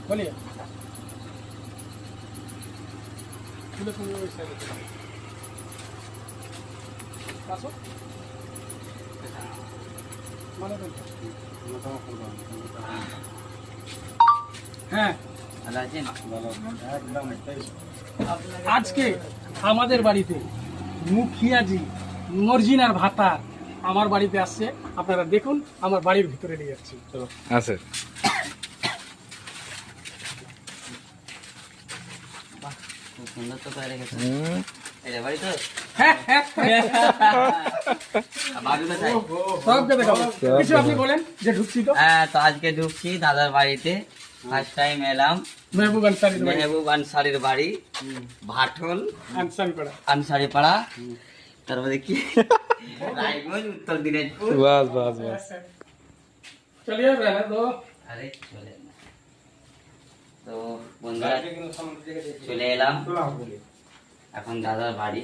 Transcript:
बोलिए खुले खुले ওই সাইডে আসো মানে হ্যাঁ ভালো আছেন? আজকে আমাদের বাড়িতে মুখিয়াজি মর্জিনার ভাতা আমার বাড়িতে আসছে। আপনারা দেখুন, আমার বাড়ির ভিতরে নিয়ে যাচ্ছি। চলো আছে বাহ, খুব সুন্দর তো করে রেখেছেন। এটা বাড়ি তো? হ্যাঁ হ্যাঁ ভাবি কোথায়? সবকে দেখাবো। কিছু আপনি বলেন যে ঢুকছি তো হ্যাঁ, তো আজকে ঢুকছি দাদার বাড়িতে। ফার্স্ট টাইম এলাম মেহবুব আনসারির বাড়ি, মেহবুব আনসারির বাড়ি, ভাটল আনসারি পাড়া। আনসারি পাড়া, তারপরে কি রায়গঞ্জ, উত্তর দিনাজপুর। বাস বাস বাস চলিয়ে रहना तो আরে চলে না। তো বন্ধুরা চলে এলাম এখন দাদার বাড়ি।